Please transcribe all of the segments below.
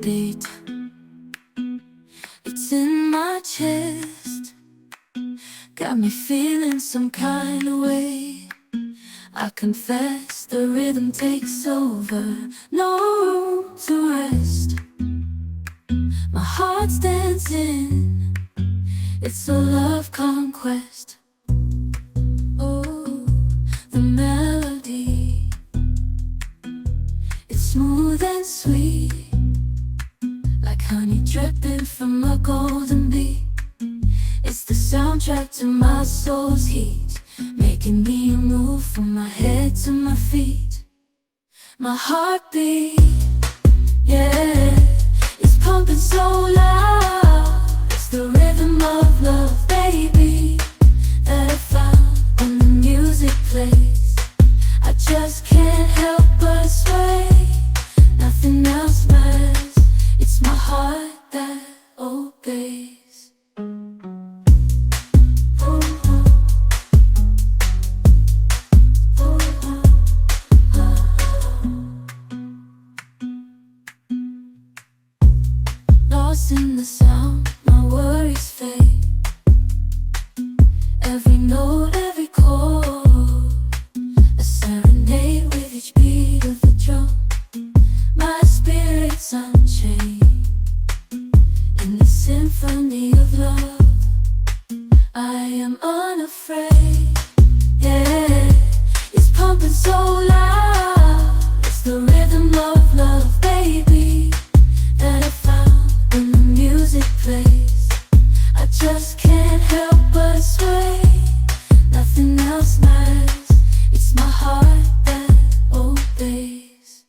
heartbeat. It's in my chest, got me feeling some kind of way. I confess the rhythm takes over, no room to rest. My heart's dancing, it's a love conquest. Oh, the melody, it's smooth and sweet, like honey dripping from a golden bee. It's the soundtrack to my soul's heat, making me move from my head to my feet. My heartbeat, yeah, it's pumping so loud. It's the rhythm of love, baby, that I found when the music plays. I just can't help but sway, nothing else matters. It's my heart that obeys. Lost in the sound, my worries fade. Every note, every chord, a serenade with each beat of the drum. My spirit's unchained in the symphony of love. I am unafraid, yeah, it's pumping so loud. It's the rhythm of love, baby, that I found when the music plays. I just can't help but sway, nothing else matters. It's my heart that obeys.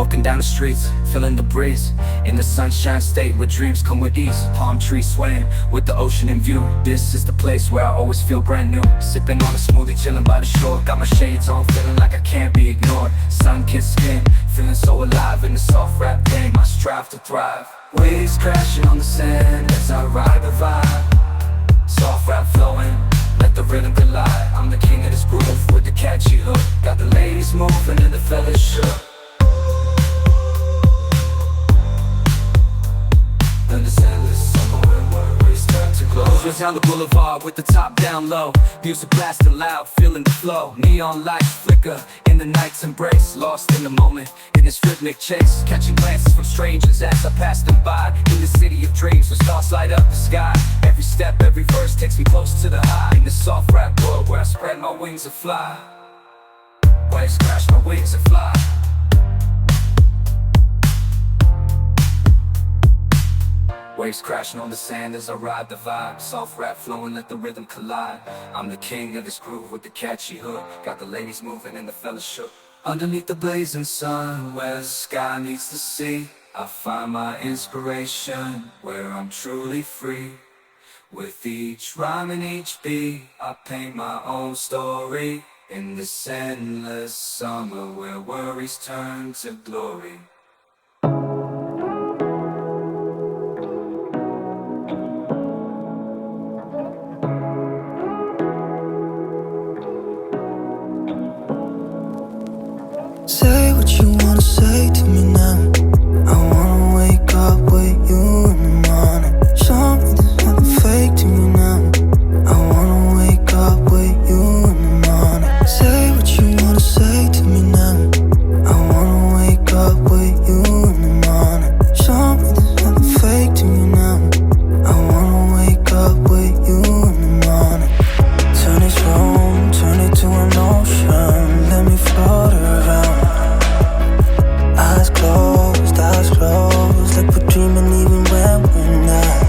walking down the streets, feeling the breeze. In the sunshine state where dreams come with ease. Palm trees swaying with the ocean in view. This is the place where I always feel brand new. Sipping on a smoothie, chilling by the shore. Got my shades on, feeling like I can't be ignored. Sun-kissed skin, feeling so alive in the soft rap game. I strive to thrive. Waves crashing on the sand as I ride the vibe. Soft rap flowing, let the rhythm collide. I'm the king of this groove with the catchy hook. Got the ladies moving and the fellas shook. Then this endless summer where worries turn to glow. Just down the boulevard with the top down low. Music blasting loud, feeling the flow. Neon lights flicker in the night's embrace. Lost in the moment, in this rhythmic chase. Catching glances from strangers as I pass them by. In the city of dreams where stars light up the sky. Every step, every verse takes me close to the high. In the soft rap world where I spread my wings and fly. Waves crash, my wings and fly. Waves crashing on the sand as I ride the vibe. Soft rap flowing, let the rhythm collide. I'm the king of this groove with the catchy hook. Got the ladies moving and the fellas shook. Underneath the blazing sun, where the sky meets the sea, I find my inspiration, where I'm truly free. With each rhyme and each beat, I paint my own story. In this endless summer where worries turn to glory. Say what you wanna say to me now. I wanna wake up with you in the morning. Show me there's nothing fake to me now. I wanna wake up with you in the morning. Say what you wanna say to me now. I wanna wake up with you in the morning. Show me there's nothing fake to me now. I wanna wake up with you in the morning. Turn this room, turn it to an ocean. Let me float around. Eyes closed, like we're dreaming even when we're not.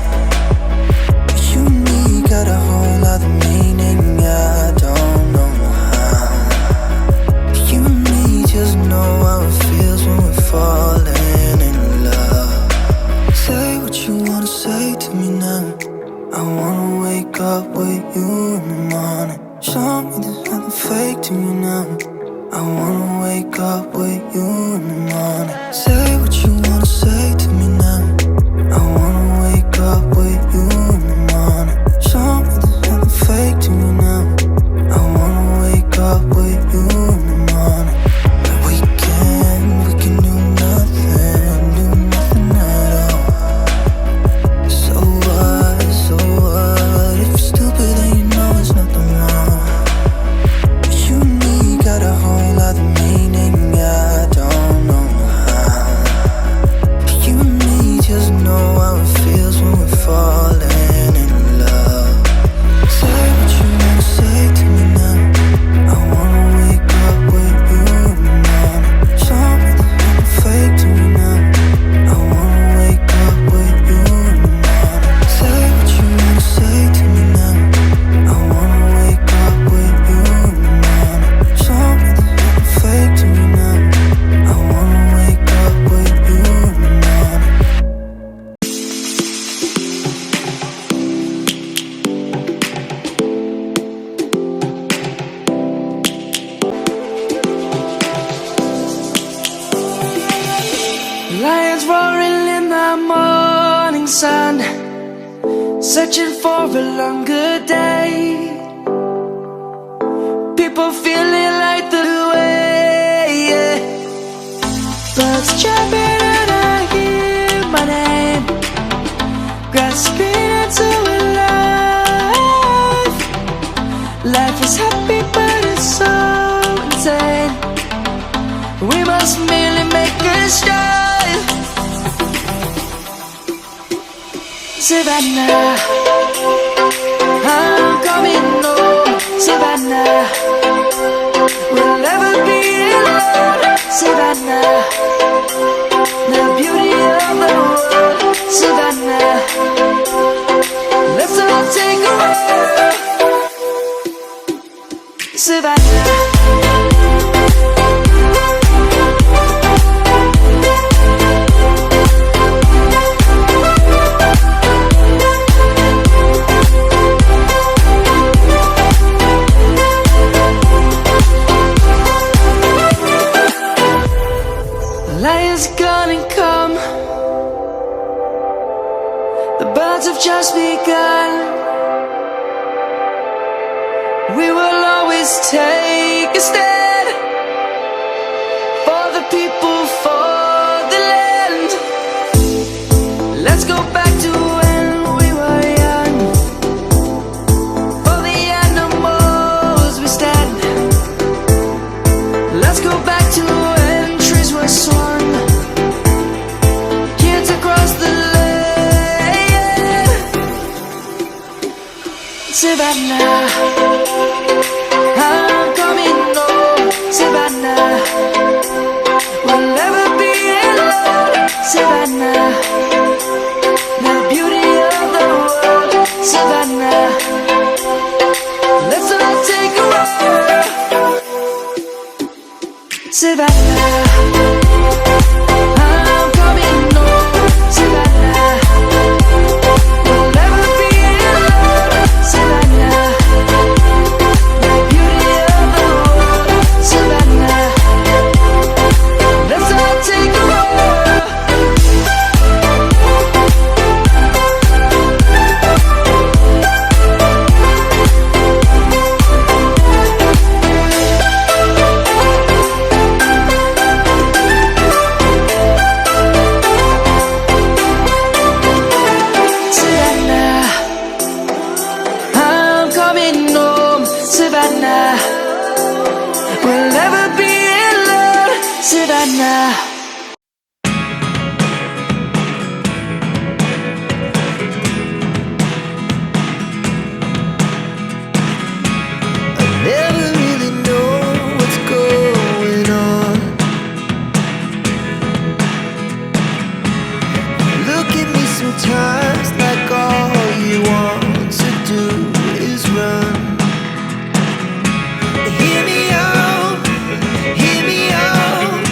You and me got a whole other meaning, I don't know how. You and me just know how it feels when we're falling in love. Say what you wanna say to me now. I wanna wake up with you in the morning. Show me there's nothing fake to me now. I wanna wake up with you in the morning. Say what you wanna say to me now. I wanna wake up with you in the morning. Show me there's nothing fake to me now. I wanna wake up with you in the morning. We can do nothing at all. So what, if you're stupid then you know there's nothing wrong. You and me got a whole other meaning, I don't know how. You and me just know how it feels when we're falling in love. Say what you wanna say to me now. I wanna wake up with you in the morning. Show me there's nothing fake to me now. I wanna wake up with you in the morning. Say what you wanna say to me now. I wanna wake up with you in the morning. Show me there's nothing fake to me now. I wanna wake up with you in the morning. Lions roaring in the morning sun, searching for a longer day. People feeling like the way, yeah. Birds chirping and I hear my name, grasping into a life. Life is happy but it's so insane. We must merely make a start. Savannah, I'm coming home. Savannah, we'll never be alone. Savannah, the beauty of the world. Savannah, let's all take a walk. Savannah. is gonna come. The birds have just begun. We will always take a stand for the people, for the land. Let's go back to when we were young. For the animals we stand. Let's go back to when trees were swung. Kids across the land. Savannah, I'm coming home. Savannah, we'll never be alone. Savannah, the beauty of the world. Savannah, let's all take a walk. Savannah, I'm coming home. Savannah, we'll never be alone. Savannah, the beauty of the world. Savannah, let's all take a walk. Savannah, I'm coming home. Savannah, we'll never be alone. Savannah. Never really know what's going on. Look at me sometimes like all you want to do is run. Hear me out, hear me out.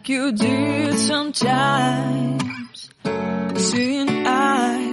like you did sometimes. Seeing eyes